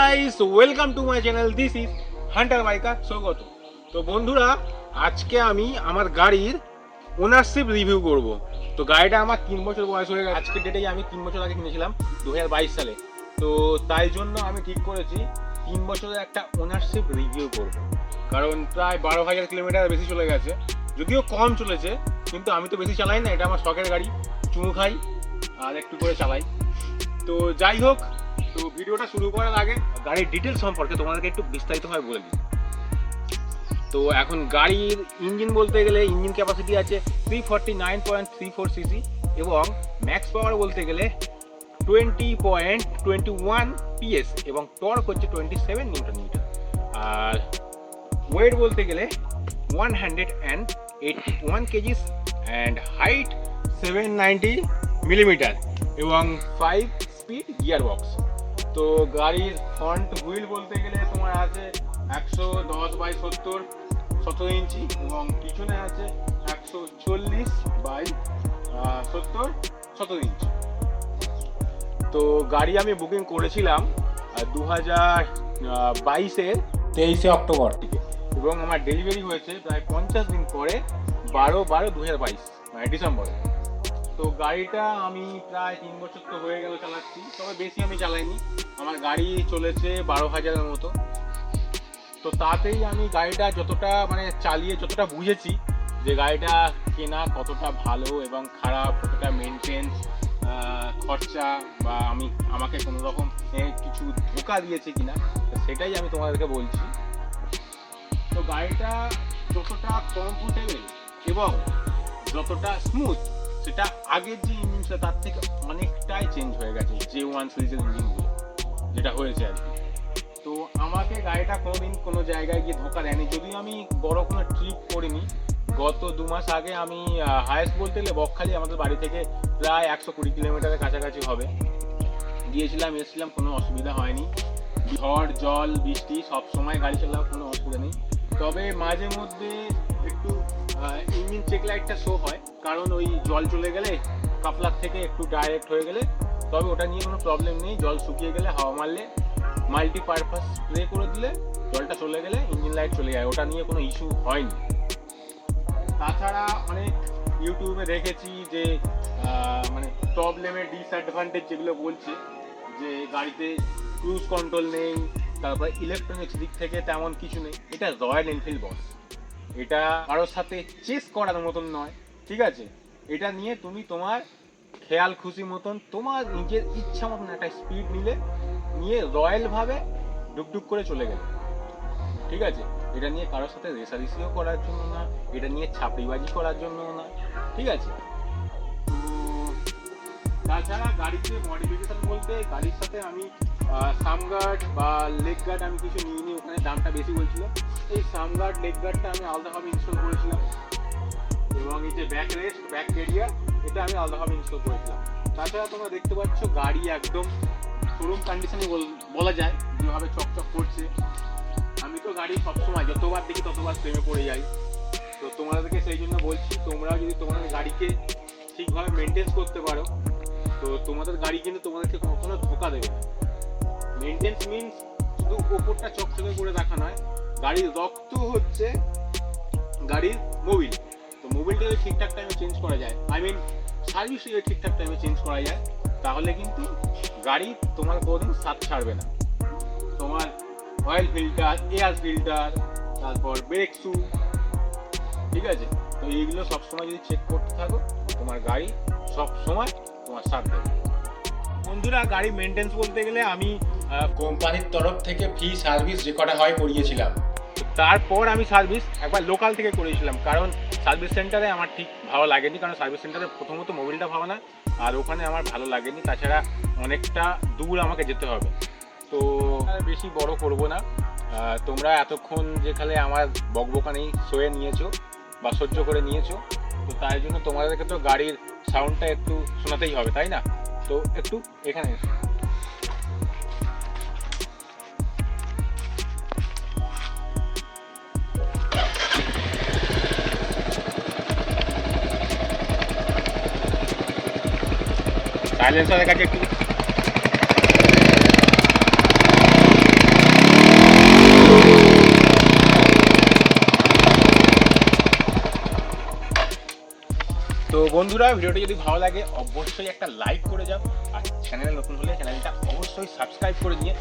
Guys, welcome to my channel. This is Hunter biker Saugata. তো বন্ধুরা, আজকে আমি আমার গাড়ির ওনারশিপ রিভিউ করব। তো গাড়িটা আমার 3 বছর বয়স হয়ে গেছে। আজকের ডেটেই আমি 3 বছর আগে কিনেছিলাম 2022 সালে। তো তাই জন্য আমি ঠিক করেছি 3 বছরের একটা ওনারশিপ রিভিউ করব। কারণ প্রায় 12,000 কিলোমিটার বেশি চলে গেছে, যদিও কম চলেছে, কিন্তু আমি তো বেশি চালাই না। এটা আমার শখের গাড়ি, চুমু খাই আর একটু করে চালাই। তো যাই হোক, তো ভিডিওটা শুরু করার আগে গাড়ির ডিটেলস সম্পর্কে তোমাদেরকে একটু বিস্তারিতভাবে বলে দিই। তো এখন গাড়ির ইঞ্জিন বলতে গেলে ইঞ্জিন ক্যাপাসিটি আছে 349.34 সিসি এবং ম্যাক্স পাওয়ার বলতে গেলে 20.21 PS এবং টর্ক হচ্ছে 27 নিউটন মিটার। আর ওয়েট বলতে গেলে 181 কেজিস অ্যান্ড হাইট 790 মিলিমিটার এবং 5 স্পিড গিয়ার বক্স। তো গাড়ির ফ্রন্ট হুইল বলতে গেলে তোমার আছে 110/70 ইঞ্চি এবং পিছনে আছে 140/70 ইঞ্চি। তো গাড়ি আমি বুকিং করেছিলাম 2022-এর 23 অক্টোবর থেকে এবং আমার ডেলিভারি হয়েছে প্রায় 50 দিন পরে 12/12/2022 মানে ডিসেম্বরে। তো গাড়িটা আমি প্রায় 3 বছর তো হয়ে গেল চালাচ্ছি, তবে বেশি আমি চালাইনি। আমার গাড়ি চলেছে 12,000-এর মতো। তো তাতেই আমি গাড়িটা যতটা চালিয়ে যতটা বুঝেছি যে গাড়িটা কেনা কতটা ভালো এবং খারাপ, কতটা মেনটেন্স, খরচা বা আমাকে কোনো রকম কিছু ধোঁকা দিয়েছে কিনা, সেটাই আমি তোমাদেরকে বলছি। তো গাড়িটা যতটা কমফোর্টেবল এবং যতটা স্মুথ, সেটা আগের যে ইঞ্জিনটা তার থেকে অনেকটাই চেঞ্জ হয়ে গেছে, J1 সিরিজের ইঞ্জিনগুলো যেটা হয়েছে আর কি। তো আমাকে গাড়িটা কোনোদিন কোনো জায়গায় গিয়ে ধোঁকা দেয়নি, যদিও আমি বড় কোনো ট্রিপ করিনি। গত 2 মাস আগে আমি হায়েস্ট বলতে গেলে বকখালি আমাদের বাড়ি থেকে প্রায় 120 কিলোমিটারের কাছাকাছি হবে গিয়েছিলাম, এসেছিলাম, কোনো অসুবিধা হয়নি। ঝড় জল বৃষ্টি সব সময় গাড়ি চালাও, কোনো অসুবিধা নেই। তবে মাঝে মধ্যে একটু ইঞ্জিন চেক লাইটটা শো হয়, কারণ ওই জল চলে গেলে কাপলার থেকে একটু ডাইরেক্ট হয়ে গেলে, তবে ওটা নিয়ে কোনো প্রবলেম নেই। জল শুকিয়ে গেলে হাওয়া মারলে মাল্টিপারপাস স্প্রে করে দিলে জলটা চলে গেলে ইঞ্জিন লাইট চলে যায়, ওটা নিয়ে কোনো ইস্যু হয়নি। তাছাড়া অনেক ইউটিউবে দেখেছি যে প্রবলেমের ডিসঅ্যাডভান্টেজ যেগুলো বলছে, যে গাড়িতে ক্রুজ কন্ট্রোল নেই, তারপরে ইলেকট্রনিক্স দিক থেকে তেমন কিছু নেই। এটা রয়্যাল এনফিল্ড বস, এটা কারোর সাথে চেস করার মতন নয়, ঠিক আছে? এটা নিয়ে তুমি তোমার খেয়াল খুশি মতন তোমার নিজের ইচ্ছা মতন একটা স্পিড নিয়ে রয়্যালভাবে ডুকডুক করে চলে গেলে, ঠিক আছে? এটা নিয়ে কারোর সাথে রেসারেসিও করার জন্য না, এটা নিয়ে ছাপড়িবাজি করার জন্য না, ঠিক আছে? তাছাড়া গাড়িতে মডিফিকেশন বলতে গাড়ির সাথে আমি সামগার্ড বা লেগ গার্ড আমি কিছু নিইনি, ওখানে দামটা বেশি বলছিল। এই সামগার্ড লেগ গার্ডটা আমি আলাদাভাবে ইনস্টল করেছিলাম এবং এই যে ব্যাক রেস্ট ব্যাক ক্যারিয়ার এটা আমি আলাদাভাবে ইনস্টল করেছিলাম। তাছাড়া তোমরা দেখতে পাচ্ছ গাড়ি একদম শোরুম কন্ডিশনে বলা যায়, যেভাবে চকচক করছে। আমি তো গাড়ি সবসময় যতবার দেখি ততবার প্রেমে পড়ে যাই। তো তোমাদেরকে সেই জন্য বলছি, তোমরাও যদি তোমাদের গাড়িকে ঠিকভাবে মেনটেন্স করতে পারো, তো তোমাদের গাড়ি কিন্তু তোমাদেরকে কখনো ধোকা দেবে না। মেনটেন্স মিনস শুধু ওপরটা চকচকে করে রাখা নয়, গাড়ির রক্ত হচ্ছে গাড়ির মোবিল। তো মোবিলটা যদি ঠিকঠাক টাইমে চেঞ্জ করা যায়, সার্ভিস যদি ঠিকঠাক টাইমে চেঞ্জ করা যায়, তাহলে কিন্তু গাড়ি তোমার কোনোদিন সাথ ছাড়বে না। তোমার অয়েল ফিল্টার, এয়ার ফিল্টার, তারপর ব্রেক শু, ঠিক আছে? তো এইগুলো সবসময় যদি চেক করতে থাকো, তোমার গাড়ি সবসময় তোমার সাথ দেবে। বন্ধুরা, গাড়ি মেনটেন্স বলতে গেলে আমি কোম্পানির তরফ থেকে ফ্রি সার্ভিস যে কটা হয় করিয়েছিলাম। তারপর আমি সার্ভিস একবার লোকাল থেকে করেছিলাম, কারণ সার্ভিস সেন্টারে আমার ঠিক ভালো লাগেনি। কারণ সার্ভিস সেন্টারে প্রথমত মোবিলটা ভালো না, আর ওখানে আমার ভালো লাগেনি। তাছাড়া অনেকটা দূর আমাকে যেতে হবে। তো বেশি বড় করব না। তোমরা এতক্ষণ যেখানে আমার বকবকানি সয়ে নিয়েছো বা সহ্য করে নিয়েছো, তো তাই জন্য তোমাদেরকে তো গাড়ির সাউন্ডটা একটু শোনাতেই হবে, তাই না? তো একটু এখানে এসো। সাইলেন্সারের কাছে একটু বন্ধুরা, ভিডিওটি যদি ভালো লাগে অবশ্যই একটা লাইক করে যাও, আর চ্যানেলে নতুন হলে চ্যানেলটা অবশ্যই সাবস্ক্রাইব করে নিয়ে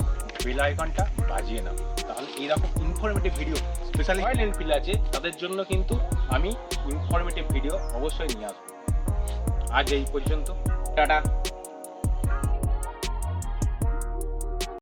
বেল আইকনটা বাজিয়ে নাও। তাহলে এইরকম informative video, specially royal Enfield আছে তাদের জন্য কিন্তু আমি ইনফরমেটিভ ভিডিও অবশ্যই নিয়ে আসবো। আজ এই পর্যন্ত, টাটা।